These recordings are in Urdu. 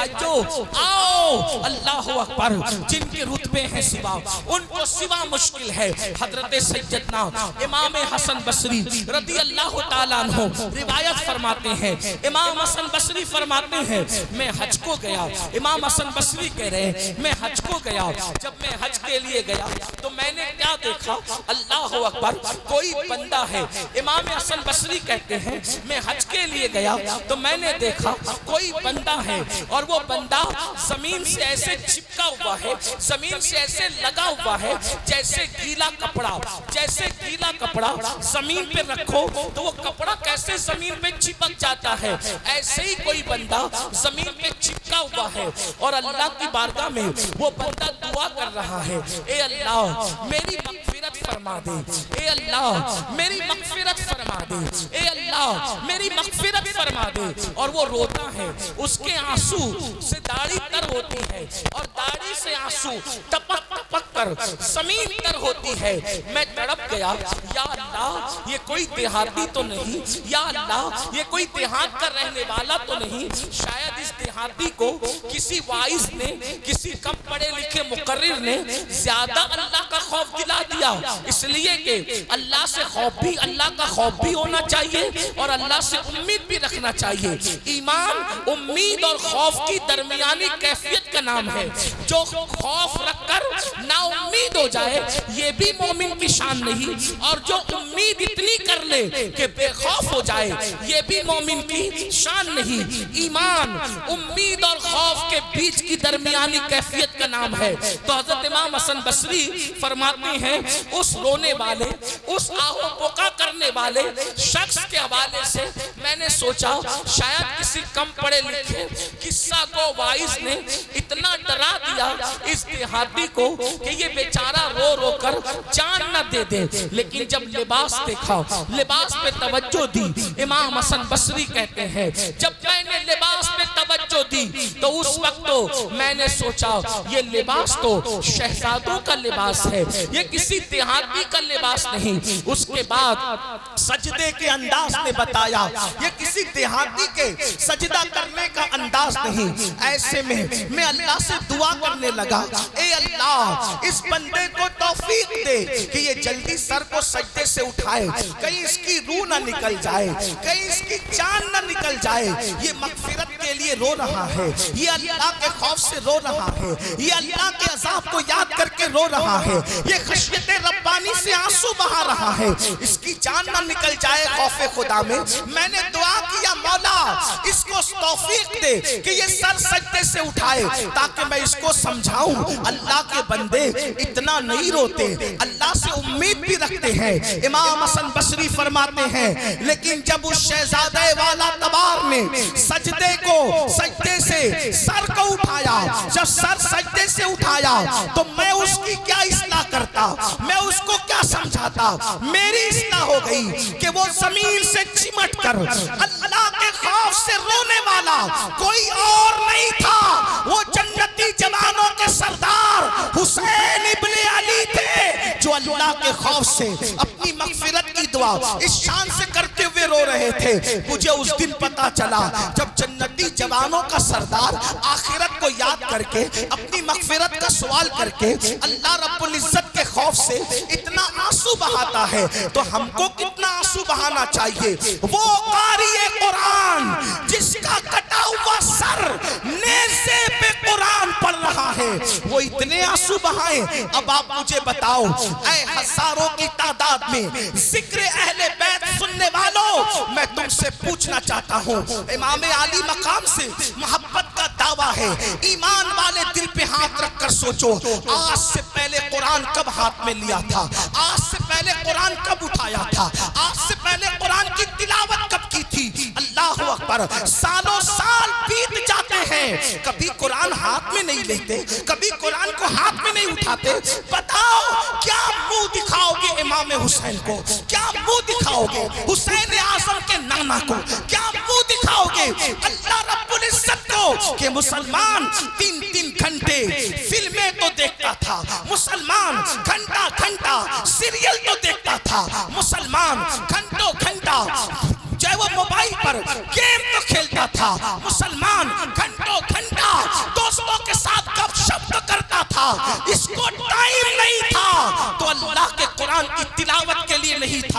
بھائیو آؤ اللہ اکبر، جن کے رتبے ہیں سوا ان کو سوا مشکل ہے۔ حضرت سیدنا امام حسن بصری رضی اللہ تعالیٰ عنہ روایت فرماتے ہیں، امام حسن بصری فرماتے ہیں میں حج کو گیا، امام حسن بصری کہہ رہے ہیں میں حج کو گیا، جب میں حج کے لیے گیا تو میں نے کیا دیکھا، اللہ اکبر، کوئی بندہ ہے، امام حسن بصری کہتے ہیں میں حج کے لیے گیا تو میں نے دیکھا کوئی بندہ ہے اور وہ بندہ زمین سے ایسے چپکا ہوا ہے، زمین سے ایسے لگا ہوا ہے جیسے گیلا کپڑا، جیسے گیلا کپڑا زمین پہ رکھو تو وہ کپڑا کیسے زمین پہ چپک جاتا ہے، ایسے ہی کوئی بندہ زمین پہ چپکا ہوا ہے اور اللہ کی بارگاہ میں وہ بندہ دعا کر رہا ہے، اے اللہ میری مغفرت فرما دے، اے اللہ میری مغفرت فرما دے، اے اللہ میری مغفرت فرما دے، اور وہ روتا ہے، اس کے آنسو سے داڑھی تر ہوتی ہے اور داڑھی سے آنسو ٹپک ٹپک کر زمین تر ہوتی ہے۔ میں تڑپ گیا، یا اللہ یہ کوئی دیہاتی تو نہیں، یا اللہ یہ کوئی دیہات کا رہنے والا تو نہیں، شاید اس دیہاتی کو کسی وائز نے، کسی کم پڑھے لکھے مقرر نے زیادہ اللہ کا خوف دلا دیا، اس لیے کہ اللہ سے خوف بھی، اللہ کا خوف بھی ہونا چاہیے اور اللہ سے امید بھی رکھنا چاہیے۔ ایمان امید اور خوف کی درمیانی کیفیت کا نام ہے، جو خوف رکھ کر نا امید ہو جائے یہ بھی مومن کی شان نہیں، اور جو امید اتنی کر لے کہ بے خوف ہو جائے یہ بھی مومن کی شان نہیں۔ ایمان امید اور خوف کے بیچ کی درمیانی کیفیت کا نام ہے۔ تو حضرت امام حسن بصری فرماتے ہیں اس رونے والے، اس آہو پکا کرنے والے شخص کے حوالے سے میں نے سوچا شاید کسی کم پڑھے لکھے قصہ کو وائز نے اتنا ڈرا دیا اس دیہاتی کو کہ یہ بیچارہ رو رو کر جان نہ دے دے، لیکن جب لباس دیکھا، لباس پہ توجہ دی، امام حسن بصری کہتے ہیں جب میں نے لباس پہ توجہ دی تو اس وقت تو میں نے سوچا یہ لباس تو شہزادوں کا لباس ہے، یہ کسی دیہاتی کا لباس نہیں۔ اس کے بعد سجدے کے انداز نے بتایا یہ کسی دیہاتی کے سجدہ کرنے کا انداز نہیں۔ ایسے میں اللہ سے دعا کرنے لگا، اے اللہ اس بندے کو توفیق دے کہ یہ جلدی سر کو سجدے سے اٹھائے، کہیں اس کی روح نہ نکل جائے، کہیں اس کی جان نہ نکل جائے، یہ مغفرت کے لیے رو رہا ہے، یہ اللہ کے خوف سے رو رہا ہے، یہ اللہ کے عذاب کو یاد کر کے رو رہا ہے، یہ خشیت ربانی سے آنسو بہا رہا ہے، اس کی جان نہ نکل جائے خوف خدا میں۔ میں نے دعا کیا مولا اس کو توفیق دے کہ یہ سر سجدے سے اٹھائے تاکہ میں اس کو سمجھاؤں اللہ کے بندے اتنا نہیں روتے، اللہ سے امید بھی رکھتے ہیں۔ امام حسن بصری فرماتے ہیں لیکن جب اس شہزادے والا تبار نے سجدے سے سر کو اٹھایا، جب سر سجدے سے اٹھایا تو میں اس کی کیا اصلاح کرتا، میں اس کو کیا سمجھاتا، میری اصلاح ہو گئی کہ وہ زمین سے چمٹ کر اللہ کے خوف سے رونے والا کوئی اور نہیں تھا، وہ جنتی جوانوں کے سردار حسین ابن علی تھے جو اللہ کے خوف سے اپنی مغفرت کی دعا اس شان سے کرتے ہوئے رو رہے تھے۔ مجھے اس دن پتا چلا جب جنتی جوانوں کا سردار آخرت کو یاد کر کے اپنی مغفرت کا سوال کر کے اللہ رب العزت کے خوف سے اتنا آنسو بہاتا ہے تو ہم کو کتنا آنسو بہانا چاہیے۔ وہ قاری قرآن جس کا کٹا ہوا سر نیزے پہ قرآن پڑھ رہا ہے وہ اتنے آنسو بہائیں۔ اب آپ مجھے بتاؤ اے ہزاروں کی تعداد میں ذکر اہل بیت سننے والوں، میں تم سے پوچھنا چاہتا ہوں، امام علی مقام سے محبت کا دعویٰ ہے، ایمان والے دل پہ ہاتھ رکھ کر سوچو آج سے پہلے قرآن کب ہاتھ میں لیا تھا، آج سے پہلے قرآن کب اٹھایا تھا، آج سے پہلے قرآن کی تلاوت کب کی تھی۔ اللہ اکبر، سالوں سال بیت جاتے ہیں کبھی قرآن ہاتھ میں نہیں لیتے، کبھی قرآن کو ہاتھ میں نہیں اٹھاتے۔ بتاؤ کیا منہ دکھاؤ گے امام حسین کو، کیا منہ دکھاؤ گے حسین اعظم کے نانا کو، کیا منہ دکھاؤ گے اللہ رب العزت کو کہ مسلمان 3 گھنٹے فلمیں تو دیکھتا تھا، مسلمان گھنٹہ سیریل تو دیکھتا تھا، مسلمان گھنٹہ جو ہے وہ موبائل پر گیم تو کھیلتا تھا، مسلمان گھنٹہ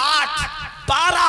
8, 12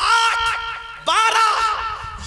8, 12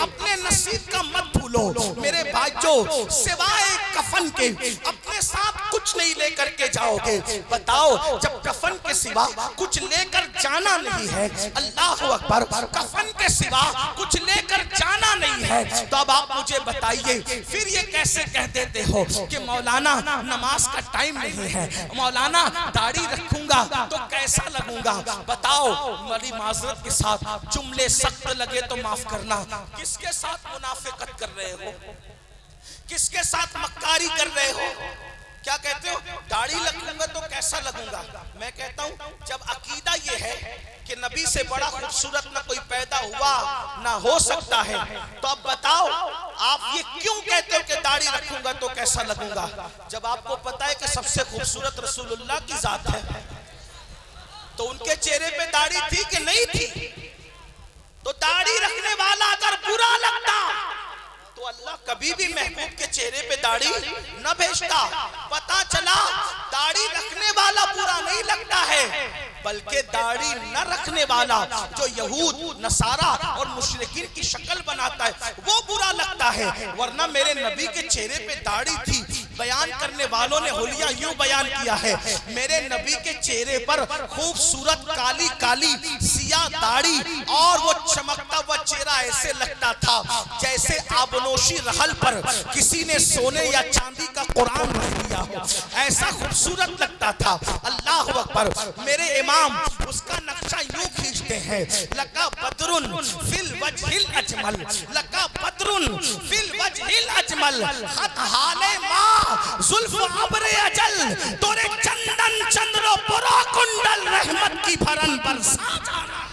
اپنے نصیب کا مت بھولو میرے بھائیو، سوائے کفن کے اپنے ساتھ کچھ نہیں لے کر کے جاؤ گے۔ بتاؤ جب کفن کے سوا کچھ لے کر جانا نہیں ہے، اللہ اکبر، کفن کے سوا کچھ لے کر جانا نہیں ہے، تو اب آپ مجھے بتائیے پھر یہ کیسے کہہ دیتے ہو کہ مولانا نماز کا ٹائم نہیں ہے، مولانا داڑھی رکھوں گا تو کیسا لگوں گا؟ بتاؤ بڑی معذرت کے ساتھ جملے سخت لگے تو معاف کرنا، کس کے ساتھ منافقت کر رہے ہو؟ کس کے ساتھ مکاری کر رہے ہو؟ کیا کہتے ہو داڑھی رکھوں گا تو کیسا لگوں گا؟ میں کہتا ہوں جب عقیدہ یہ ہے کہ نبی سے بڑا خوبصورت نہ کوئی پیدا ہوا نہ ہو سکتا ہے، تو اب بتاؤ آپ یہ کیوں کہتے ہو کہ داڑھی رکھوں گا تو کیسا لگوں گا، جب آپ کو پتا ہے کہ سب سے خوبصورت رسول اللہ کی ذات ہے؟ تو ان کے چہرے پہ داڑھی تھی کہ نہیں تھی؟ تو داڑھی رکھنے والا اگر برا لگتا تو اللہ کبھی بھی محبوب کے چہرے پہ داڑھی نہ بھیجتا۔ پتا چلا داڑھی رکھنے والا برا نہیں لگتا ہے، بلکہ داڑھی نہ رکھنے والا جو یہود نصارہ اور مشرکین کی شکل بناتا ہے وہ برا لگتا ہے۔ ورنہ میرے نبی کے چہرے پہ داڑھی تھی، بیان کرنے والوں نے حلیہ یوں بیان کیا ہے، میرے نبی کے چہرے پر خوبصورت کالی کالی سیاہ داڑھی اور وہ چمکتا ہوا چہرہ ایسے لگتا تھا جیسے آبنوشی رحل پر کسی نے سونے یا چاندی کا قرآن رکھ دیا ہو، ایسا خوبصورت لگتا تھا۔ اللہ اکبر، میرے امام اس کا نقشہ یوں کھینچتے ہیں، لَقَا بَدْرٌ فِي الْوَجْهِ الْأَجْمَلِ، لَقَا بَدْرٌ فِي الْوَجْهِ الْأَجْمَلِ، خط حال ماں زلف عبر اجل، تورے چندن چندر و پرا کنڈل رحمت کی بھرن برسا جانا۔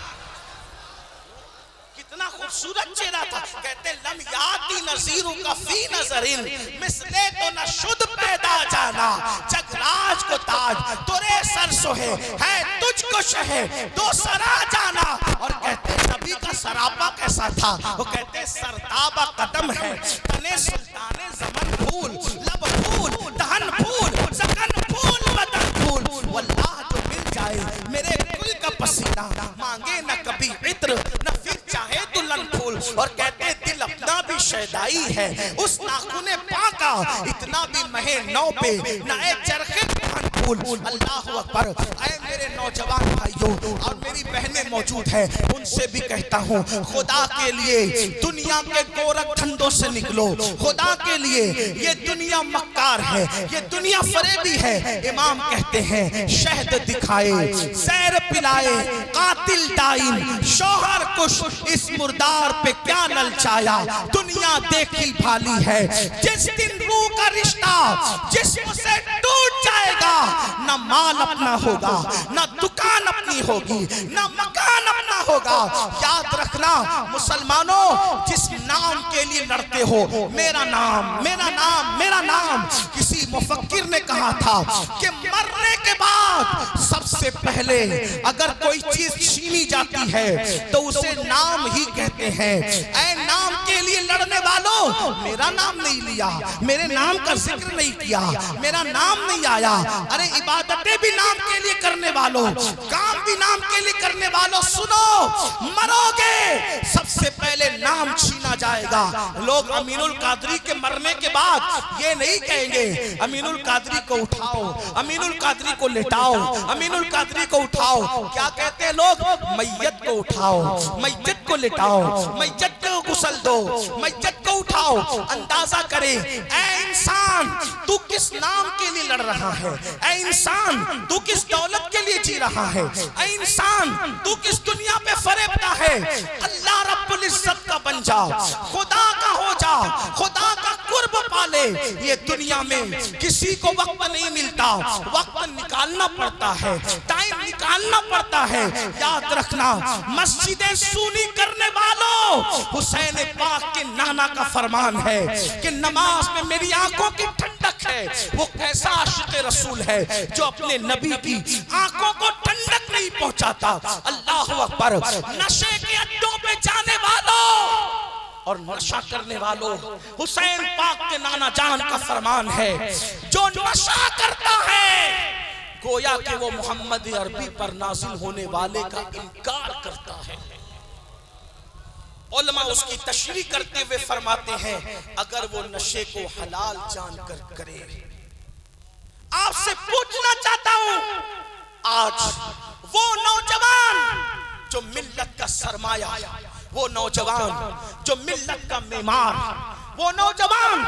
کتنا خوبصورت چہرہ تھا، کہتے لم یاتی نظیروں کا فی نظرین، مثلے تو نہ شد پیدا جانا، جگ راج کو تاج تورے سر سوہے ہے تجھ کو شہے دو سرا جانا۔ اور کہتے نبی کا سراپا کیسا تھا؟ وہ کہتے سرتابہ قدم ہے تنے سلطان زمن پھول، لب پھول دہن پھول زکن پھول بدن پھول، واللہ جو مل جائے میرے کل کا پسینہ، مانگے نہ کبھی عطر نہ پھر چاہے دلن پھول۔ اور کہتے دل اپنا بھی شیدائی ہے اس ناخن پاکا، اتنا بھی مہے نو پہ نہ اے چرخے پہن پھول۔ اللہ اکبر، اے میرے نوجوان بھائیوں اور میری بہنیں موجود ہیں، ان سے بھی کہتا ہوں خدا کے لیے دنیا کے گورکھ دھندوں سے نکلو، خدا کے لیے یہ دنیا مکار ہے، یہ دنیا فریبی ہے۔ امام کہتے ہیں شہد دکھائے زہر پلائے قاتل ڈائن، شوہر کش اس مردار پہ کیا للچایا، دنیا دیکھی بھالی ہے جس دن روح کا رشتہ جسم سے ٹوٹ جائے گا، نہ مال اپنا ہوگا نہ دکان اپنی ہوگی نہ مکان اپنا ہوگا۔ یاد رکھنا مسلمانوں، جس نام کے لیے لڑتے ہو، میرا نام میرا نام میرا نام، کسی مفکر نے کہا تھا کہ مرنے کے بعد سب سے پہلے اگر کوئی چیز چھینی جاتی ہے تو اسے نام ہی کہتے ہیں۔ اے نام کے لیے لڑنے والوں، میرا نام نہیں لیا، میرے نام کا ذکر نہیں کیا، میرا نام نہیں آیا۔ ارے عبادتیں بھی نام کے لیے کرنے والوں، کام بھی نام کے لیے کرنے والوں، سنو مرو گے سب سے پہلے نام چھینا جائے گا۔ لوگ امین القادری کے مرنے کے بعد یہ نہیں کہیں گے امین القادری کو اٹھاؤ، امین القادری کو لٹاؤ، امین القادری کو اٹھاؤ۔ کیا کہتے ہیں لوگ؟ میت کو اٹھاؤ، میت کو لٹاؤ، میت کو غسل دو، میت کو اٹھاؤ۔ اندازہ کرے اے انسان تو کس نام کے لیے لڑ رہا ہے، اے انسان تو کس دولت کے لیے جی رہا ہے، اے انسان تو کس دنیا پہ فریبتا ہے۔ اللہ رب العزت کا بن جا، خدا کا ہو جا، خدا کا قرب پالے۔ یہ دنیا میں کسی کو وقت نہیں ملتا، وقت نکالنا پڑتا ہے، ٹائم نکالنا پڑتا ہے۔ یاد رکھنا مسجدیں سونی کرنے والوں، حسین پاک کے نانا کا فرمان ہے کہ نماز میں میری آنکھوں کی ٹھنڈک ہے۔ وہ کیسا عاشق رسول ہے جو اپنے نبی کی آنکھوں کو ٹھنڈک نہیں پہنچاتا۔ اللہ اکبر، نشے کے اڈوں پہ جانے والوں اور نشہ کرنے والوں، حسین پاک کے نانا جان کا فرمان ہے جو نشہ کرتا ہے گویا کہ وہ محمد عربی پر نازل ہونے والے کا انکار کرتا ہے۔ علماء اس کی تشریح کرتے ہوئے فرماتے ہیں اگر وہ نشے کو حلال جان کر کرے. آپ سے پوچھنا چاہتا ہوں آج وہ نوجوان جو ملت کا سرمایہ، وہ نوجوان جو ملت کا معمار، وہ نوجوان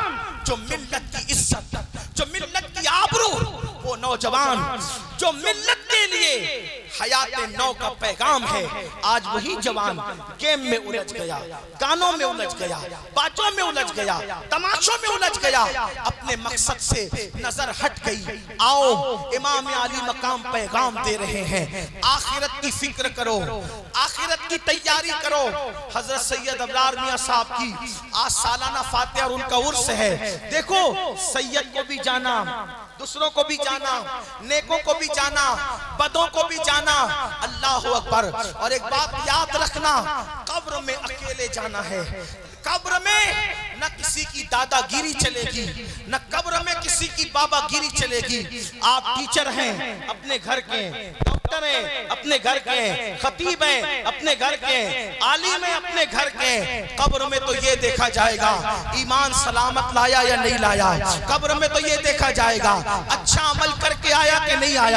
جو ملت کی عزت، جو ملت کی آبرو، وہ نوجوان جو ملت کے لیے حیات نو کا پیغام ہے، آج وہی جوان گیم میں الجھ گیا، گانوں میں الجھ گیا، باتوں میں الجھ گیا، تماشوں میں الجھ گیا، اپنے مقصد سے نظر ہٹ گئی. آؤ امام علی مقام پیغام دے رہے ہیں، آخرت کی فکر کرو، آخرت کی تیاری کرو. حضرت سید ابرار میاں صاحب کی آج سالانہ فاتحہ اور ان کا عرس ہے. دیکھو سید کو بھی جانا، دوسروں کو بھی جانا، نیکوں کو بھی جانا، بدوں کو بھی جانا. اللہ اکبر. اور ایک بات یاد رکھنا، قبر میں اکیلے جانا ہے. قبر میں نہ کسی کی دادا گیری چلے گی، نہ قبر میں کسی کی بابا گیری چلے گی. آپ ٹیچر ہیں اپنے گھر کے، ڈاکٹر ہیں اپنے گھر کے، خطیب ہیں اپنے گھر کے، عالم ہیں اپنے گھر کے. قبر میں تو یہ دیکھا جائے گا ایمان سلامت لایا یا نہیں لایا. قبر میں تو یہ دیکھا جائے گا اچھا عمل کر کے آیا کہ نہیں آیا.